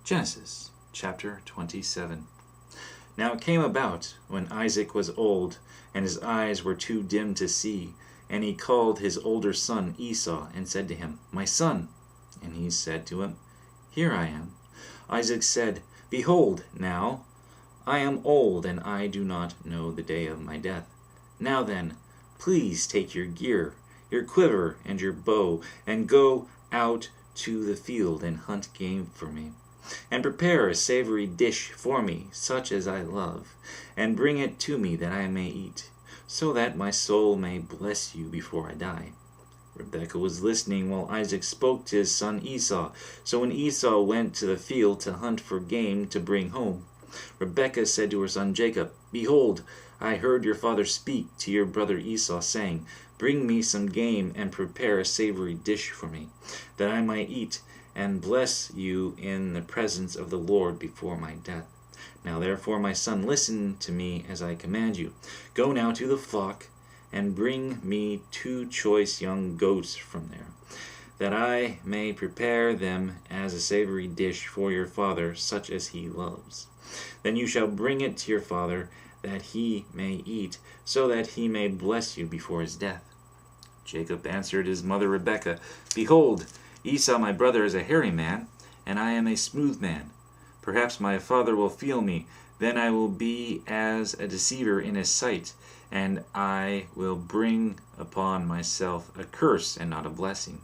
Genesis chapter 27. Now it came about, when Isaac was old, and his eyes were too dim to see, and he called his older son Esau, and said to him, My son. And he said to him, Here I am. Isaac said, Behold, now I am old, and I do not know the day of my death. Now then, please take your gear, your quiver, and your bow, and go out to the field and hunt game for me. And prepare a savory dish for me, such as I love, and bring it to me that I may eat, so that my soul may bless you before I die. Rebekah was listening while Isaac spoke to his son Esau. So when Esau went to the field to hunt for game to bring home, Rebekah said to her son Jacob, Behold, I heard your father speak to your brother Esau, saying, Bring me some game and prepare a savory dish for me, that I might eat and bless you in the presence of the Lord before my death. Now therefore, my son, listen to me as I command you. Go now to the flock, and bring me 2 choice young goats from there, that I may prepare them as a savory dish for your father, such as he loves. Then you shall bring it to your father, that he may eat, so that he may bless you before his death. Jacob answered his mother Rebekah, Behold, Esau my brother is a hairy man, and I am a smooth man. Perhaps my father will feel me, then I will be as a deceiver in his sight, and I will bring upon myself a curse and not a blessing.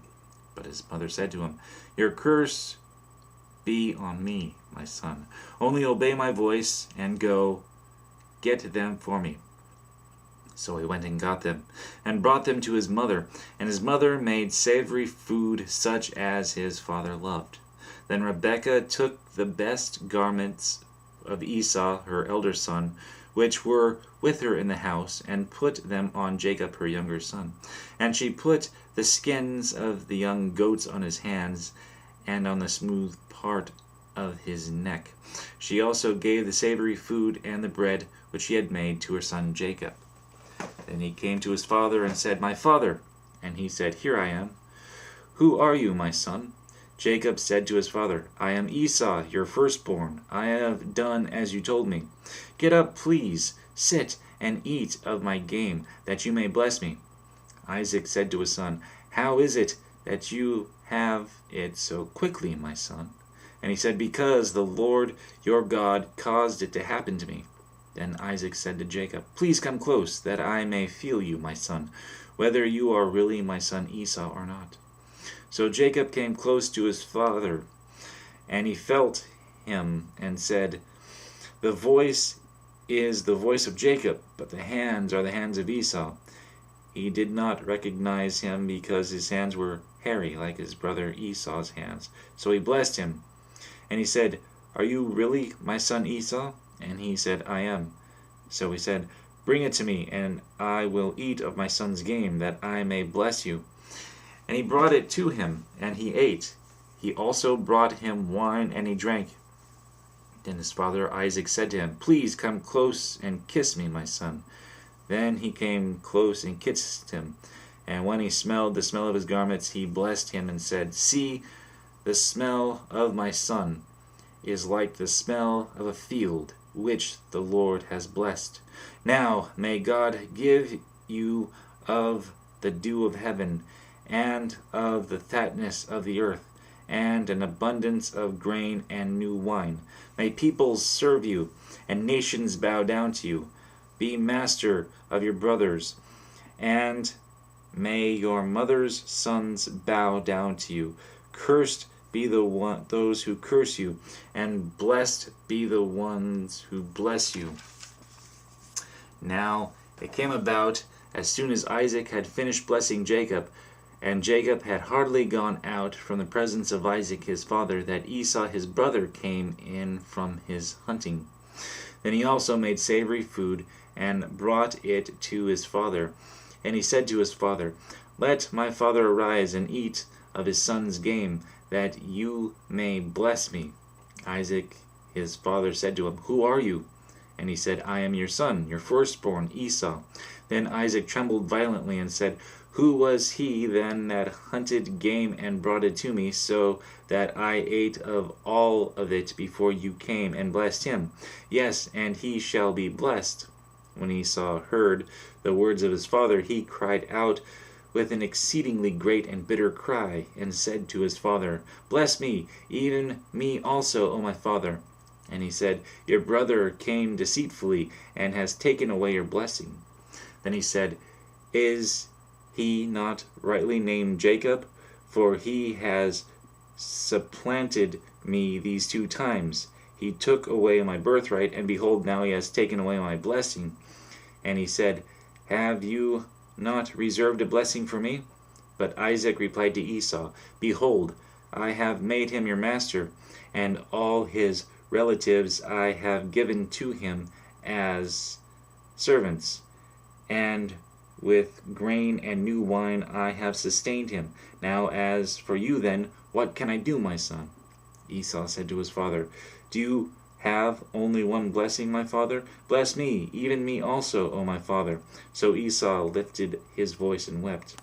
But his mother said to him, Your curse be on me, my son. Only obey my voice, and go, get them for me. So he went and got them, and brought them to his mother, and his mother made savory food such as his father loved. Then Rebekah took the best garments of Esau, her elder son, which were with her in the house, and put them on Jacob, her younger son. And she put the skins of the young goats on his hands, and on the smooth part of his neck. She also gave the savory food and the bread which she had made to her son Jacob. Then he came to his father and said, My father. And he said, Here I am. Who are you, my son? Jacob said to his father, I am Esau, your firstborn. I have done as you told me. Get up, please, sit and eat of my game, that you may bless me. Isaac said to his son, How is it that you have it so quickly, my son? And he said, Because the Lord your God caused it to happen to me. Then Isaac said to Jacob, Please come close, that I may feel you, my son, whether you are really my son Esau or not. So Jacob came close to his father, and he felt him, and said, The voice is the voice of Jacob, but the hands are the hands of Esau. He did not recognize him, because his hands were hairy, like his brother Esau's hands. So he blessed him, and he said, Are you really my son Esau? And he said, I am. So he said, Bring it to me, and I will eat of my son's game, that I may bless you. And he brought it to him, and he ate. He also brought him wine, and he drank. Then his father Isaac said to him, Please come close and kiss me, my son. Then he came close and kissed him. And when he smelled the smell of his garments, he blessed him and said, See, the smell of my son is like the smell of a field, which the Lord has blessed. Now may God give you of the dew of heaven, and of the fatness of the earth, and an abundance of grain and new wine. May peoples serve you, and nations bow down to you. Be master of your brothers, and may your mother's sons bow down to you. Cursed be those who curse you, and blessed be the ones who bless you. Now it came about, as soon as Isaac had finished blessing Jacob, and Jacob had hardly gone out from the presence of Isaac his father, that Esau his brother came in from his hunting. Then he also made savory food, and brought it to his father. And he said to his father, Let my father arise and eat of his son's game, that you may bless me. Isaac his father said to him, Who are you? And he said, I am your son, your firstborn, Esau. Then Isaac trembled violently and said, Who was he then that hunted game and brought it to me, so that I ate of all of it before you came, and blessed him? Yes, and he shall be blessed. When Esau heard the words of his father, he cried out with an exceedingly great and bitter cry, and said to his father, Bless me, even me also, O my father. And he said, Your brother came deceitfully, and has taken away your blessing. Then he said, Is he not rightly named Jacob? For he has supplanted me these 2 times. He took away my birthright, and behold, now he has taken away my blessing. And he said, Have you not reserved a blessing for me? But Isaac replied to Esau, Behold, I have made him your master, and all his relatives I have given to him as servants, and with grain and new wine I have sustained him. Now as for you then, what can I do, my son? Esau said to his father, Do you have only one blessing, my father? Bless me, even me also, O my father. So Esau lifted his voice and wept.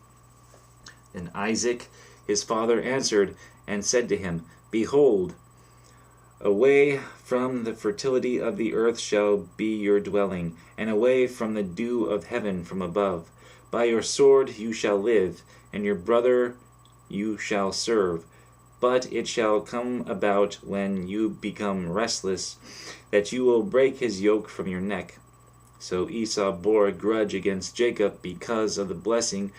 Then Isaac his father answered and said to him, Behold, away from the fertility of the earth shall be your dwelling, and away from the dew of heaven from above. By your sword you shall live, and your brother you shall serve. But it shall come about when you become restless, that you will break his yoke from your neck. So Esau bore a grudge against Jacob because of the blessing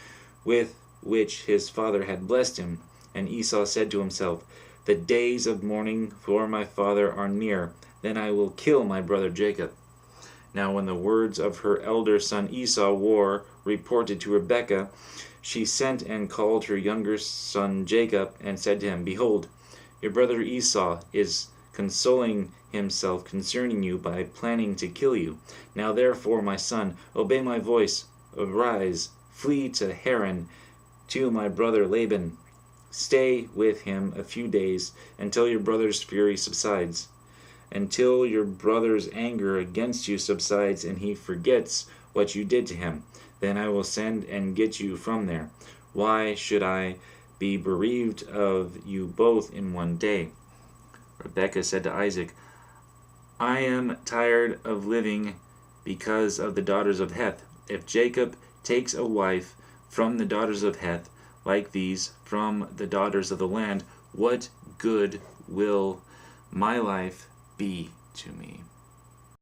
with which his father had blessed him. And Esau said to himself, The days of mourning for my father are near, then I will kill my brother Jacob. Now when the words of her elder son Esau were reported to Rebekah, she sent and called her younger son Jacob, and said to him, Behold, your brother Esau is consoling himself concerning you by planning to kill you. Now therefore, my son, obey my voice. Arise, flee to Haran, to my brother Laban. Stay with him a few days, until your brother's fury subsides, until your brother's anger against you subsides, and he forgets what you did to him. Then I will send and get you from there. Why should I be bereaved of you both in one day? Rebekah said to Isaac, I am tired of living because of the daughters of Heth. If Jacob takes a wife from the daughters of Heth, like these from the daughters of the land, what good will my life be to me?